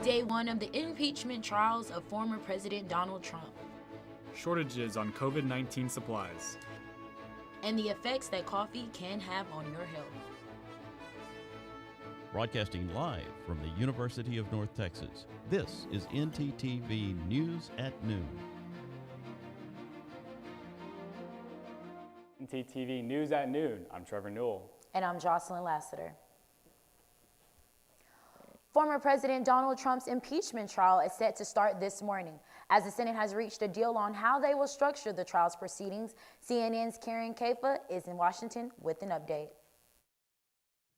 Day one of the impeachment trials of former President Donald Trump. Shortages on COVID-19 supplies. And the effects that coffee can have on your health. Broadcasting live from the University of North Texas, this is ntTV News at Noon. ntTV News at Noon. I'm Trevor Newell. And I'm Jocelyn Lassiter. Former President Donald Trump's impeachment trial is set to start this morning. As the Senate has reached a deal on how they will structure the trial's proceedings, CNN's Karen Kaifa is in Washington with an update.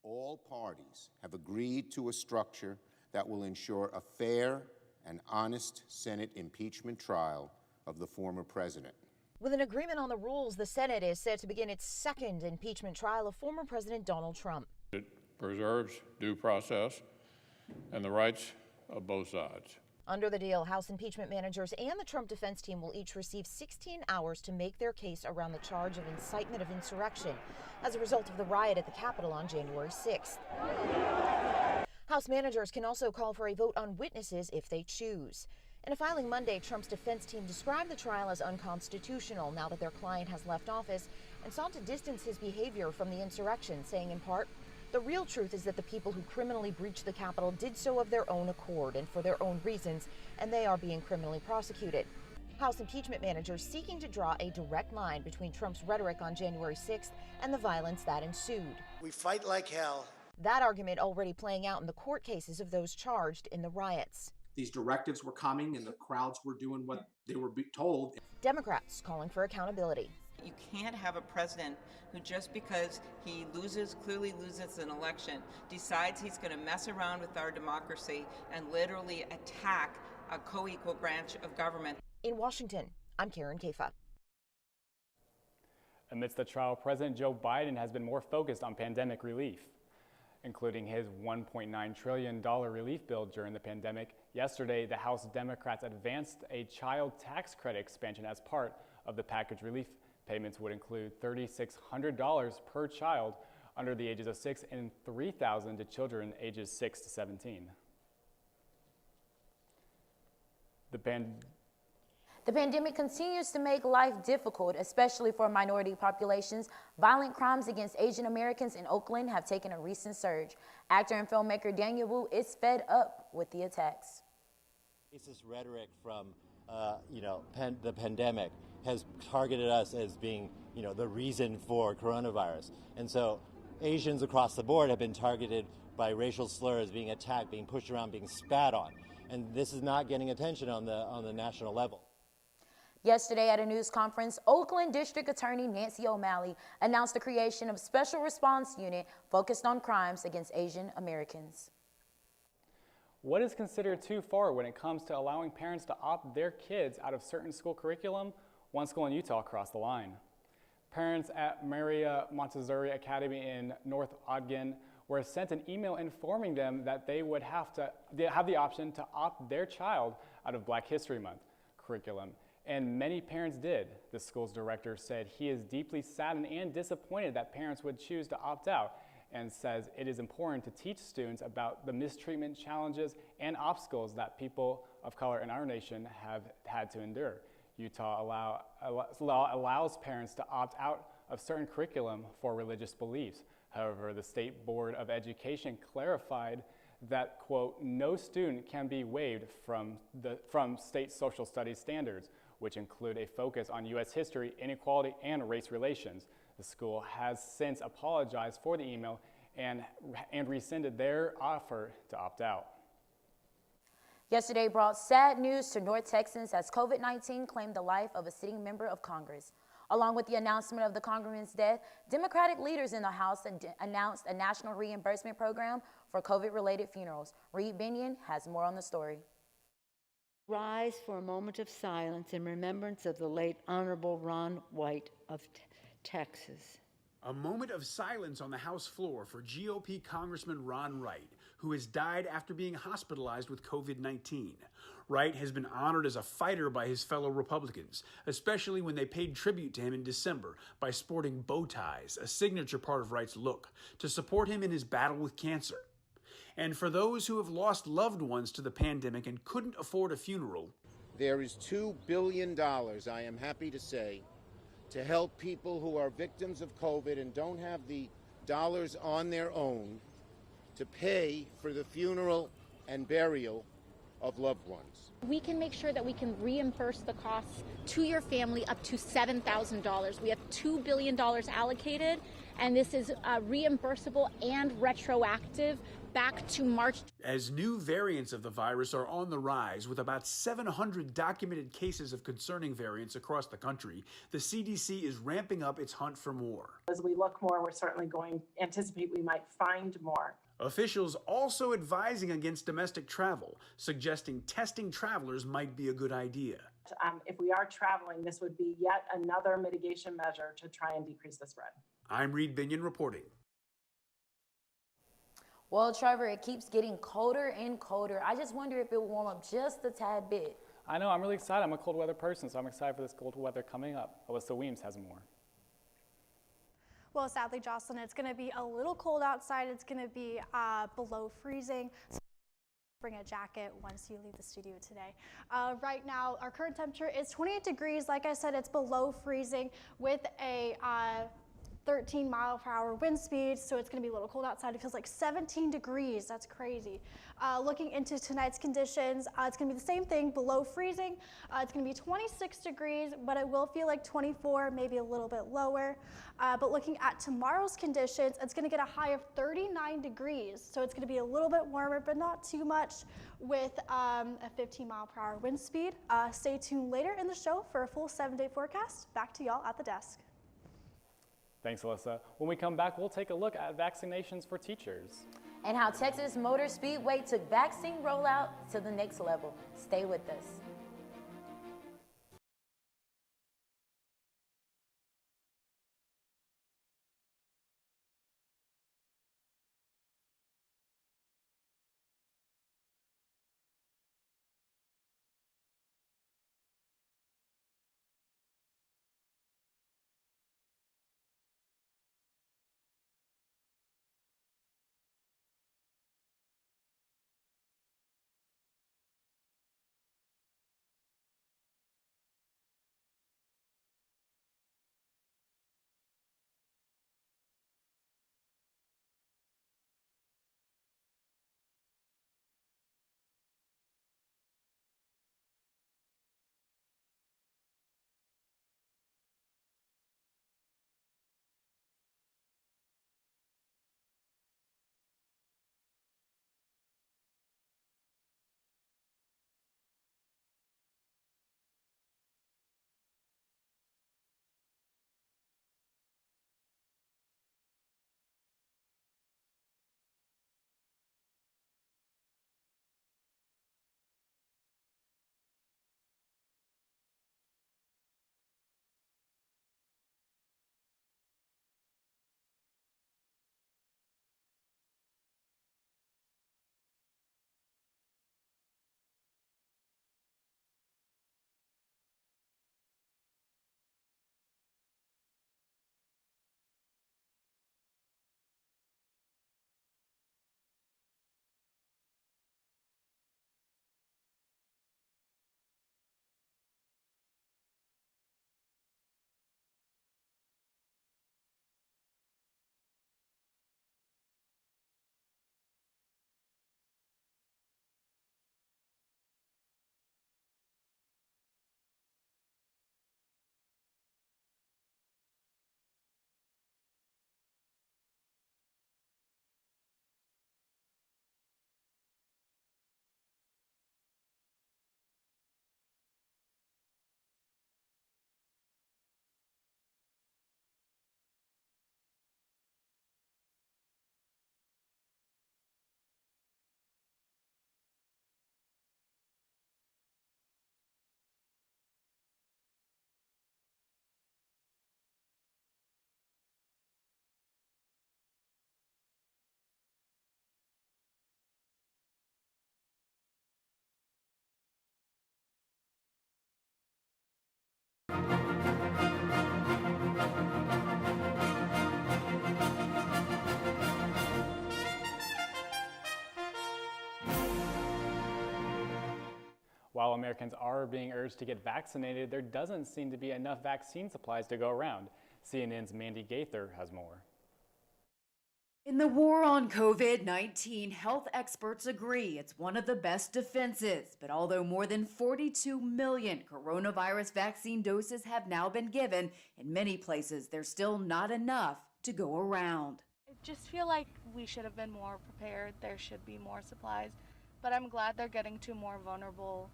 All parties have agreed to a structure that will ensure a fair and honest Senate impeachment trial of the former president. With an agreement on the rules, the Senate is set to begin its second impeachment trial of former President Donald Trump. It preserves due process and the rights of both sides. Under the deal, House impeachment managers and the Trump defense team will each receive 16 hours to make their case around the charge of incitement of insurrection as a result of the riot at the Capitol on January 6th. House managers can also call for a vote on witnesses if they choose. In a filing Monday, Trump's defense team described the trial as unconstitutional now that their client has left office and sought to distance his behavior from the insurrection, saying in part, "The real truth is that the people who criminally breached the Capitol did so of their own accord and for their own reasons, and they are being criminally prosecuted." House impeachment managers seeking to draw a direct line between Trump's rhetoric on January 6th and the violence that ensued. We fight like hell. That argument already playing out in the court cases of those charged in the riots. These directives were coming and the crowds were doing what they were told. Democrats calling for accountability. You can't have a president who, just because he clearly loses an election, decides he's going to mess around with our democracy and literally attack a co-equal branch of government. In Washington, I'm Karen Kaifa. Amidst the trial, President Joe Biden has been more focused on pandemic relief, including his $1.9 trillion relief bill during the pandemic. Yesterday, the House Democrats advanced a child tax credit expansion as part of the package. Relief payments would include $3,600 per child under the ages of 6 and $3,000 to children ages 6 to 17. The pandemic continues to make life difficult, especially for minority populations. Violent crimes against Asian Americans in Oakland have taken a recent surge. Actor and filmmaker Daniel Wu is fed up with the attacks. Racist rhetoric from the pandemic has targeted us as being, the reason for coronavirus. And so Asians across the board have been targeted by racial slurs, being attacked, being pushed around, being spat on. And this is not getting attention on the national level. Yesterday at a news conference, Oakland District Attorney Nancy O'Malley announced the creation of a special response unit focused on crimes against Asian Americans. What is considered too far when it comes to allowing parents to opt their kids out of certain school curriculum? One school in Utah crossed the line. Parents at Maria Montessori Academy in North Ogden were sent an email informing them that they would have the option to opt their child out of Black History Month curriculum. And many parents did. The school's director said he is deeply saddened and disappointed that parents would choose to opt out, and says it is important to teach students about the mistreatment challenges and obstacles that people of color in our nation have had to endure. Utah allows parents to opt out of certain curriculum for religious beliefs. However, the State Board of Education clarified that, quote, no student can be waived from state social studies standards, which include a focus on U.S. history, inequality, and race relations. The school has since apologized for the email and rescinded their offer to opt out. Yesterday brought sad news to North Texans as COVID-19 claimed the life of a sitting member of Congress. Along with the announcement of the congressman's death, Democratic leaders in the House announced a national reimbursement program for COVID-related funerals. Reed Binion has more on the story. Rise for a moment of silence in remembrance of the late Honorable Ron White of Texas. A moment of silence on the House floor for GOP Congressman Ron Wright, who has died after being hospitalized with COVID-19. Wright has been honored as a fighter by his fellow Republicans, especially when they paid tribute to him in December by sporting bow ties, a signature part of Wright's look, to support him in his battle with cancer. And for those who have lost loved ones to the pandemic and couldn't afford a funeral, there is $2 billion, I am happy to say, to help people who are victims of COVID and don't have the dollars on their own to pay for the funeral and burial of loved ones. We can make sure that we can reimburse the costs to your family up to $7,000. We have $2 billion allocated, and this is reimbursable and retroactive back to March. As new variants of the virus are on the rise, with about 700 documented cases of concerning variants across the country, the CDC is ramping up its hunt for more. As we look more, we're certainly going to anticipate we might find more. Officials also advising against domestic travel, suggesting testing travelers might be a good idea. If we are traveling, this would be yet another mitigation measure to try and decrease the spread. I'm Reed Binion reporting. Well, Trevor, it keeps getting colder and colder. I just wonder if it will warm up just a tad bit. I know, I'm really excited. I'm a cold weather person, so I'm excited for this cold weather coming up. Alyssa Weems has more. Well, sadly, Jocelyn, it's going to be a little cold outside. It's going to be below freezing. So bring a jacket once you leave the studio today. Right now, our current temperature is 28 degrees. Like I said, it's below freezing with a 13-mile-per-hour wind speed, so it's going to be a little cold outside. It feels like 17 degrees. That's crazy. Looking into tonight's conditions, it's going to be the same thing, below freezing. It's going to be 26 degrees, but it will feel like 24, maybe a little bit lower. But looking at tomorrow's conditions, it's going to get a high of 39 degrees, so it's going to be a little bit warmer, but not too much, with a 15-mile-per-hour wind speed. Stay tuned later in the show for a full 7-day forecast. Back to y'all at the desk. Thanks, Alyssa. When we come back, we'll take a look at vaccinations for teachers. And how Texas Motor Speedway took vaccine rollout to the next level. Stay with us. While Americans are being urged to get vaccinated, there doesn't seem to be enough vaccine supplies to go around. CNN's Mandy Gaither has more. In the war on COVID-19, health experts agree it's one of the best defenses. But although more than 42 million coronavirus vaccine doses have now been given, in many places there's still not enough to go around. I just feel like we should have been more prepared. There should be more supplies, but I'm glad they're getting to more vulnerable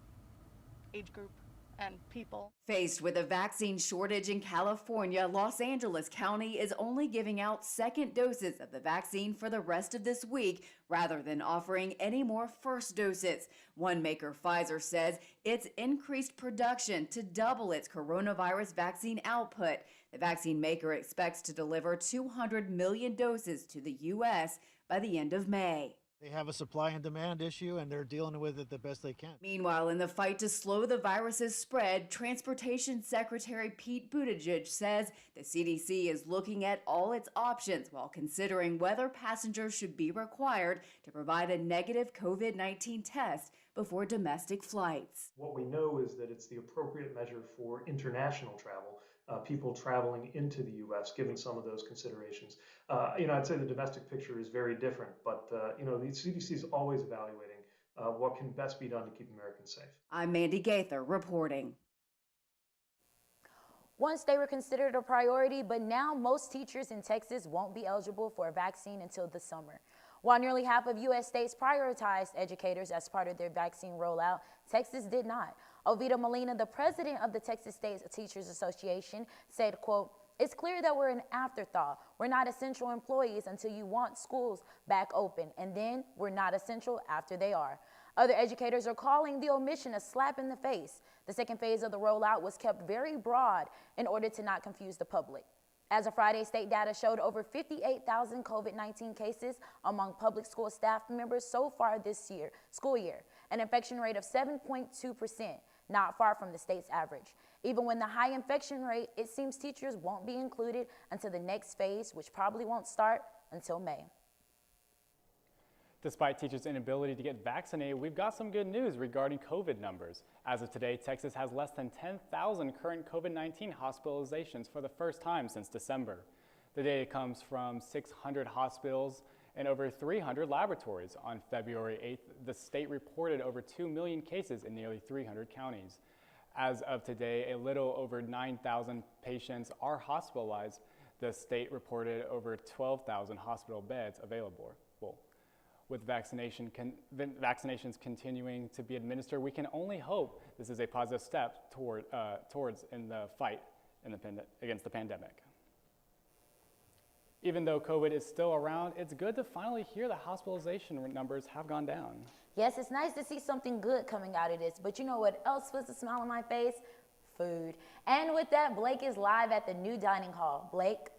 age group and people. Faced with a vaccine shortage in California, Los Angeles County is only giving out second doses of the vaccine for the rest of this week rather than offering any more first doses. One maker, Pfizer, says it's increased production to double its coronavirus vaccine output. The vaccine maker expects to deliver 200 million doses to the U.S. by the end of May. They have a supply and demand issue, and they're dealing with it the best they can. Meanwhile, in the fight to slow the virus's spread, Transportation Secretary Pete Buttigieg says the CDC is looking at all its options while considering whether passengers should be required to provide a negative COVID-19 test before domestic flights. What we know is that it's the appropriate measure for international travel, people traveling into the U.S., given some of those considerations. I'd say the domestic picture is very different, but the CDC is always evaluating what can best be done to keep Americans safe. I'm Mandy Gaither reporting. Once they were considered a priority, but now most teachers in Texas won't be eligible for a vaccine until the summer. While nearly half of U.S. states prioritized educators as part of their vaccine rollout, Texas did not. Oviedo Molina, the president of the Texas State Teachers Association, said, quote, "It's clear that we're an afterthought. We're not essential employees until you want schools back open, and then we're not essential after they are." Other educators are calling the omission a slap in the face. The second phase of the rollout was kept very broad in order to not confuse the public. As of Friday, state data showed over 58,000 COVID-19 cases among public school staff members so far this school year, an infection rate of 7.2%, not far from the state's average. Even with the high infection rate, it seems teachers won't be included until the next phase, which probably won't start until May. Despite teachers' inability to get vaccinated, we've got some good news regarding COVID numbers. As of today, Texas has less than 10,000 current COVID-19 hospitalizations for the first time since December. The data comes from 600 hospitals and over 300 laboratories. On February 8th, the state reported over 2 million cases in nearly 300 counties. As of today, a little over 9,000 patients are hospitalized. The state reported over 12,000 hospital beds available. With vaccinations continuing to be administered, we can only hope this is a positive step towards in the fight against the pandemic. Even though COVID is still around, it's good to finally hear the hospitalization numbers have gone down. Yes, it's nice to see something good coming out of this, but you know what else puts a smile on my face? Food. And with that, Blake is live at the new dining hall. Blake?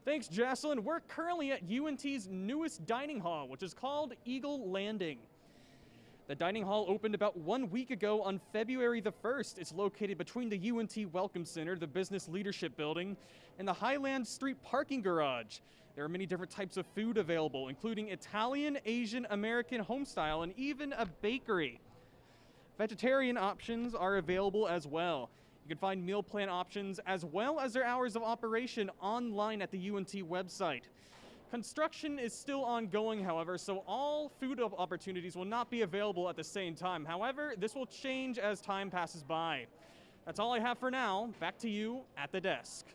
Thanks, Jocelyn. We're currently at UNT's newest dining hall, which is called Eagle Landing. The dining hall opened about 1 week ago on February the 1st. It's located between the UNT Welcome Center, the Business Leadership Building, and the Highland Street parking garage. There are many different types of food available, including Italian, Asian, American, homestyle, and even a bakery. Vegetarian options are available as well. You can find meal plan options as well as their hours of operation online at the UNT website. Construction is still ongoing, however, so all food opportunities will not be available at the same time. However, this will change as time passes by. That's all I have for now. Back to you at the desk.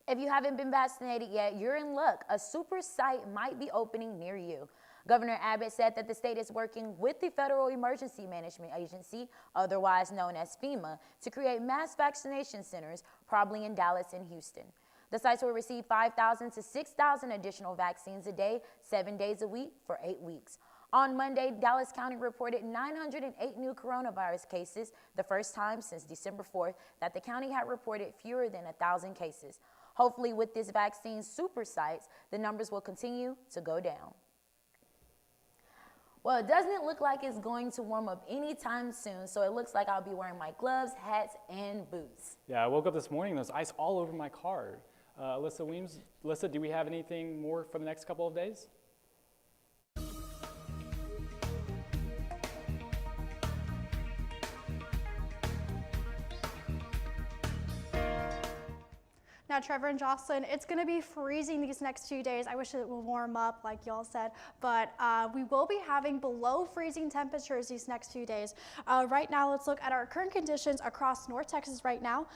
If you haven't been vaccinated yet, you're in luck. A super site might be opening near you. Governor Abbott said that the state is working with the Federal Emergency Management Agency, otherwise known as FEMA, to create mass vaccination centers, probably in Dallas and Houston. The sites will receive 5,000 to 6,000 additional vaccines a day, 7 days a week for 8 weeks. On Monday, Dallas County reported 908 new coronavirus cases, the first time since December 4th that the county had reported fewer than 1,000 cases. Hopefully, with this vaccine super sites, the numbers will continue to go down. Well, it doesn't look like it's going to warm up anytime soon, so it looks like I'll be wearing my gloves, hats, and boots. Yeah, I woke up this morning and there's ice all over my car. Alyssa Weems, do we have anything more for the next couple of days? Now, Trevor and Jocelyn, it's going to be freezing these next few days. I wish it would warm up like y'all said, but we will be having below freezing temperatures these next few days. Right now, let's look at our current conditions across North Texas right now.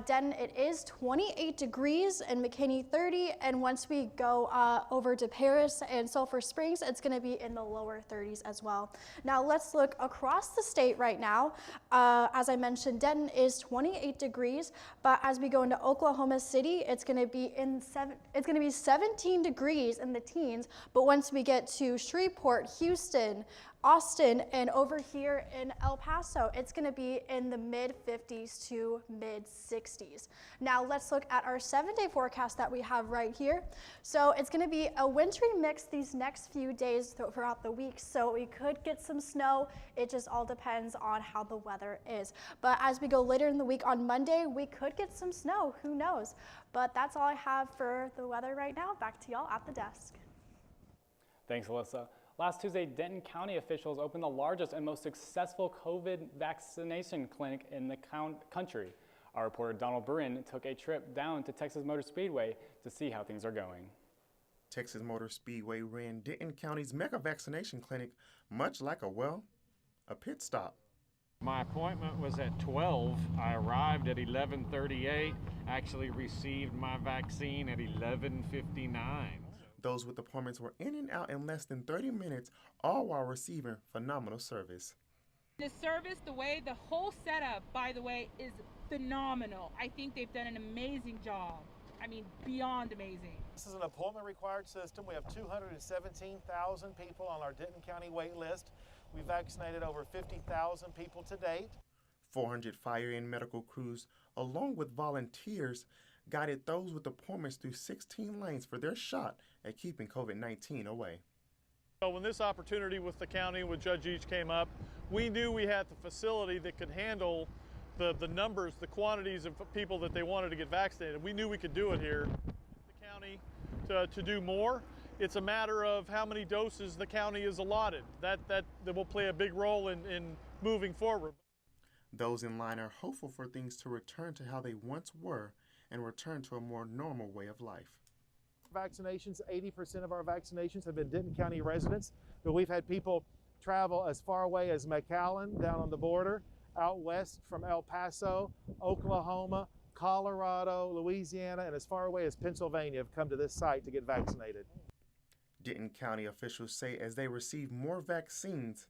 Denton, it is 28 degrees, and McKinney 30, and once we go over to Paris and Sulphur Springs, it's going to be in the lower 30s as well. Now, let's look across the state right now. As I mentioned, Denton is 28 degrees, but as we go into Oklahoma City, it's going to be 17 degrees in the teens, but once we get to Shreveport, Houston, Austin, and over here in El Paso, it's going to be in the mid 50s to mid 60s. Now let's look at our 7-day forecast that we have right here. So it's going to be a wintry mix these next few days throughout the week. So we could get some snow. It just all depends on how the weather is. But as we go later in the week on Monday, we could get some snow. Who knows? But that's all I have for the weather right now. Back to y'all at the desk. Thanks, Alyssa. Last Tuesday, Denton County officials opened the largest and most successful COVID vaccination clinic in the country. Our reporter Donald Burin took a trip down to Texas Motor Speedway to see how things are going. Texas Motor Speedway ran Denton County's mega vaccination clinic much like a pit stop. My appointment was at 12. I arrived at 11:38, actually received my vaccine at 11:59. Those with appointments were in and out in less than 30 minutes, all while receiving phenomenal service. The service, the whole setup, by the way, is phenomenal. I think they've done an amazing job. I mean, beyond amazing. This is an appointment required system. We have 217,000 people on our Denton County wait list. We vaccinated over 50,000 people to date. 400 fire and medical crews, along with volunteers, guided those with appointments through 16 lanes for their shot at keeping COVID-19 away. So when this opportunity with the county, with Judge Each came up, we knew we had the facility that could handle the numbers, the quantities of people that they wanted to get vaccinated. We knew we could do it here. The county to do more. It's a matter of how many doses the county is allotted. That will play a big role in moving forward. Those in line are hopeful for things to return to how they once were and return to a more normal way of life. Vaccinations, 80% of our vaccinations have been Denton County residents, but we've had people travel as far away as McAllen down on the border, out west from El Paso, Oklahoma, Colorado, Louisiana, and as far away as Pennsylvania have come to this site to get vaccinated. Denton County officials say as they receive more vaccines,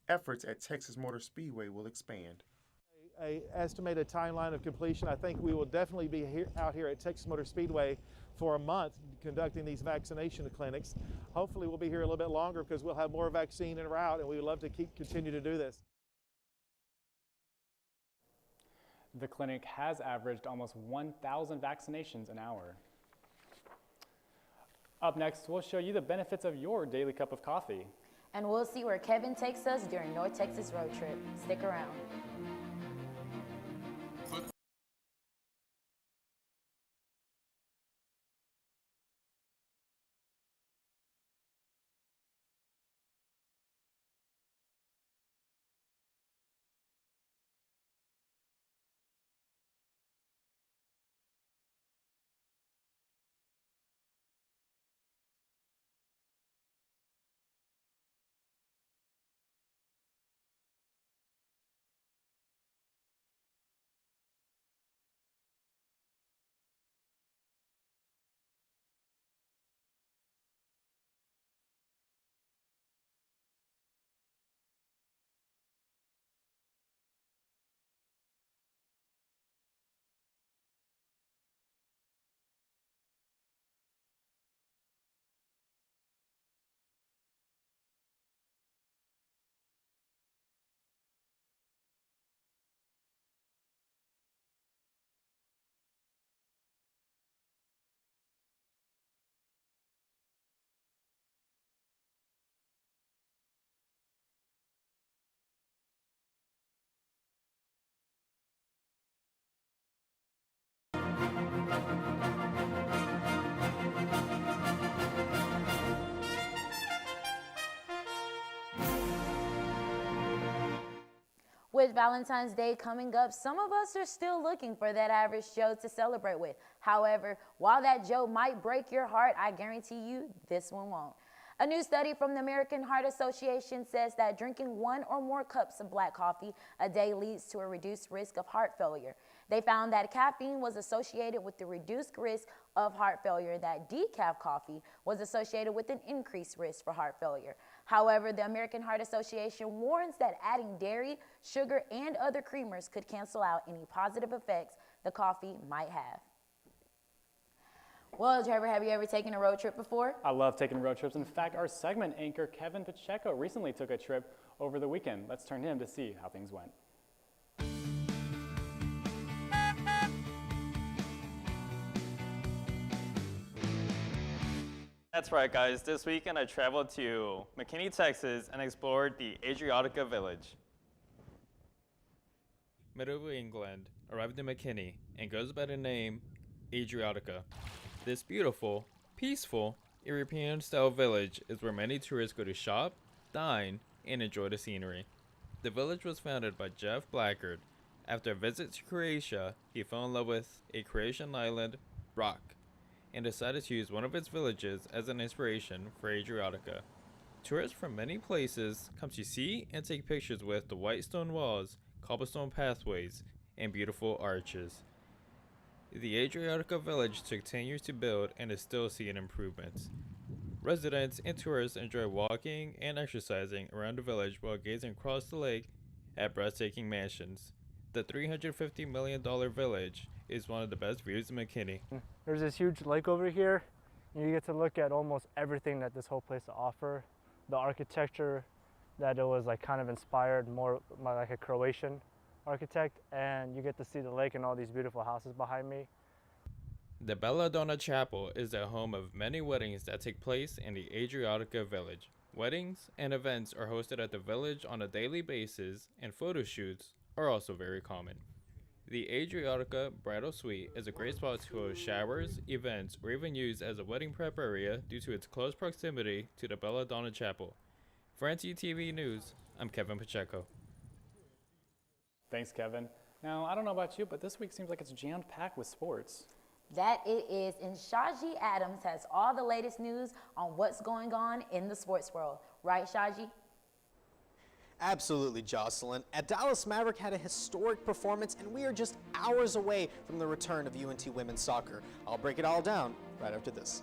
efforts at Texas Motor Speedway will expand. An estimated timeline of completion, I think we will definitely be out here at Texas Motor Speedway for a month conducting these vaccination clinics. Hopefully we'll be here a little bit longer because we'll have more vaccine en route, and we would love to continue to do this. The clinic has averaged almost 1,000 vaccinations an hour. Up next, we'll show you the benefits of your daily cup of coffee. And we'll see where Kevin takes us during North Texas road trip. Stick around. With Valentine's Day coming up, some of us are still looking for that average Joe to celebrate with. However, while that Joe might break your heart, I guarantee you this one won't. A new study from the American Heart Association says that drinking 1 or more cups of black coffee a day leads to a reduced risk of heart failure. They found that caffeine was associated with the reduced risk of heart failure, that decaf coffee was associated with an increased risk for heart failure. However, the American Heart Association warns that adding dairy, sugar, and other creamers could cancel out any positive effects the coffee might have. Well, Trevor, have you ever taken a road trip before? I love taking road trips. In fact, our segment anchor, Kevin Pacheco, recently took a trip over the weekend. Let's turn to him to see how things went. That's right, guys. This weekend I traveled to McKinney, Texas, and explored the Adriatica Village. Middle England arrived in McKinney and goes by the name Adriatica. This beautiful, peaceful, European-style village is where many tourists go to shop, dine, and enjoy the scenery. The village was founded by Jeff Blackard. After a visit to Croatia, he fell in love with a Croatian island, Rock, and decided to use one of its villages as an inspiration for Adriatica. Tourists from many places come to see and take pictures with the white stone walls, cobblestone pathways, and beautiful arches. The Adriatica village took 10 years to build and is still seeing improvements. Residents and tourists enjoy walking and exercising around the village while gazing across the lake at breathtaking mansions. The $350 million village is one of the best views in McKinney. There's this huge lake over here, and you get to look at almost everything that this whole place to offer. The architecture, that it was like kind of inspired more like a Croatian architect, and you get to see the lake and all these beautiful houses behind me. The Belladonna Chapel is the home of many weddings that take place in the Adriatica village. Weddings and events are hosted at the village on a daily basis, and photo shoots are also very common. The Adriatica Bridal Suite is a great spot to host showers, events, or even use as a wedding prep area due to its close proximity to the Belladonna Chapel. For ntTV News, I'm Kevin Pacheco. Thanks, Kevin. Now, I don't know about you, but this week seems like it's jammed-packed with sports. That it is, and Shaji Adams has all the latest news on what's going on in the sports world. Right, Shaji? Absolutely, Jocelyn. At Dallas, Maverick had a historic performance, and we are just hours away from the return of UNT women's soccer. I'll break it all down right after this.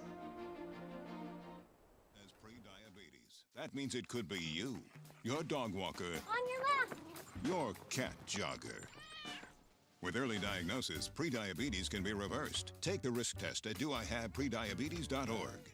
As pre-diabetes, that means it could be you, your dog walker, on your left, your cat jogger. With early diagnosis, prediabetes can be reversed. Take the risk test at doihaveprediabetes.org.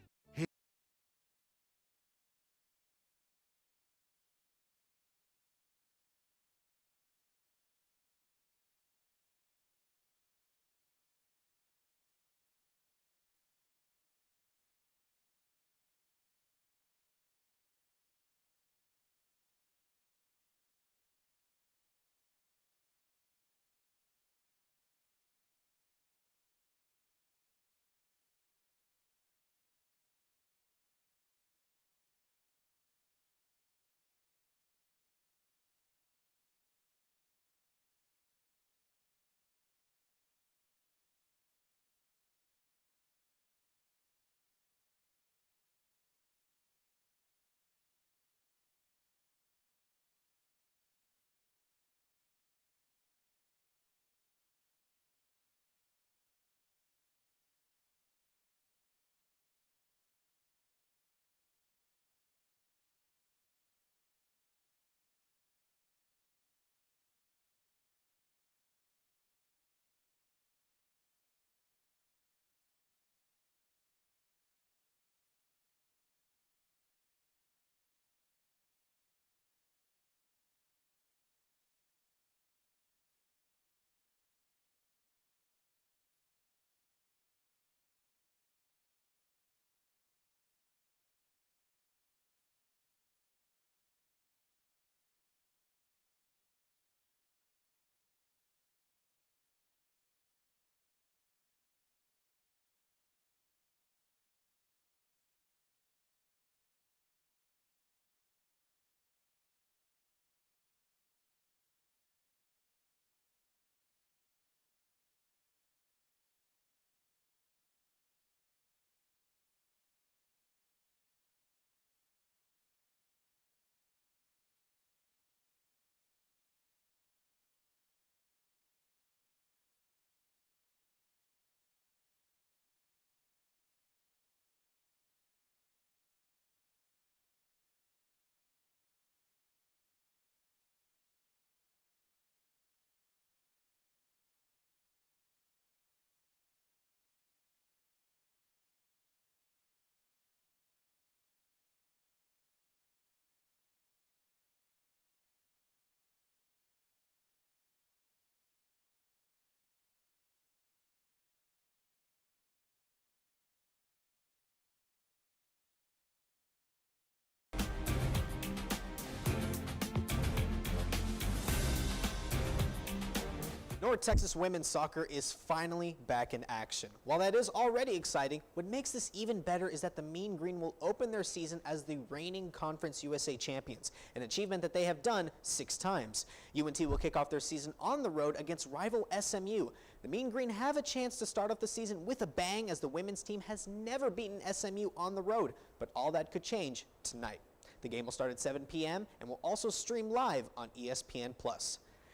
North Texas women's soccer is finally back in action. While that is already exciting, what makes this even better is that the Mean Green will open their season as the reigning Conference USA champions, an achievement that they have done 6 times. UNT will kick off their season on the road against rival SMU. The Mean Green have a chance to start off the season with a bang, as the women's team has never beaten SMU on the road, but all that could change tonight. The game will start at 7 p.m. and will also stream live on ESPN+.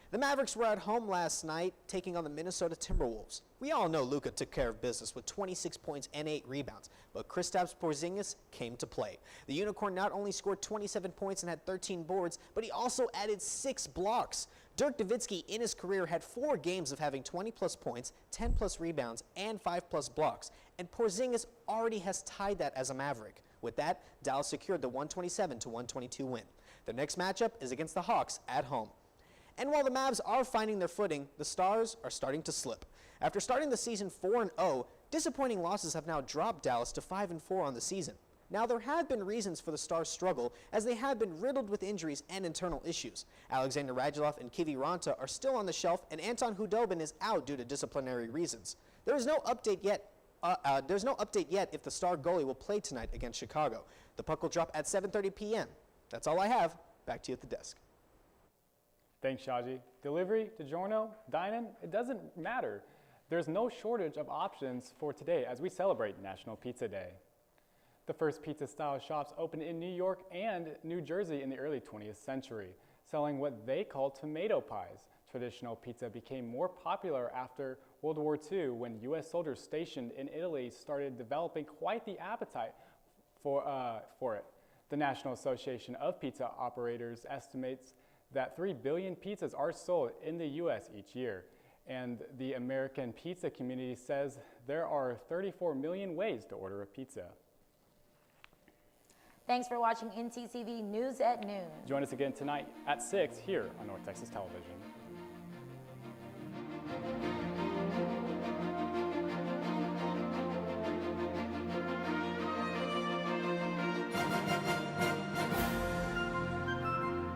The Mavericks were at home last night, taking on the Minnesota Timberwolves. We all know Luka took care of business with 26 points and 8 rebounds, but Kristaps Porzingis came to play. The Unicorn not only scored 27 points and had 13 boards, but he also added 6 blocks. Dirk Nowitzki in his career had 4 games of having 20-plus points, 10-plus rebounds, and 5-plus blocks, and Porzingis already has tied that as a Maverick. With that, Dallas secured the 127-122 win. Their next matchup is against the Hawks at home. And while the Mavs are finding their footing, the Stars are starting to slip. After starting the season 4-0, disappointing losses have now dropped Dallas to 5-4 on the season. Now, there have been reasons for the Stars' struggle, as they have been riddled with injuries and internal issues. Alexander Radulov and Kivi Ranta are still on the shelf, and Anton Hudobin is out due to disciplinary reasons. There's no update yet if the Star goalie will play tonight against Chicago. The puck will drop at 7:30 p.m. That's all I have. Back to you at the desk. Thanks, Shaji. Delivery, DiGiorno, dine-in, it doesn't matter. There's no shortage of options for today as we celebrate National Pizza Day. The first pizza-style shops opened in New York and New Jersey in the early 20th century, selling what they call tomato pies. Traditional pizza became more popular after World War II, when U.S. soldiers stationed in Italy started developing quite the appetite for it. The National Association of Pizza Operators estimates that 3 billion pizzas are sold in the U.S. each year, and the American pizza community says there are 34 million ways to order a pizza. Thanks for watching ntTV News at Noon. Join us again tonight at 6 here on North Texas Television.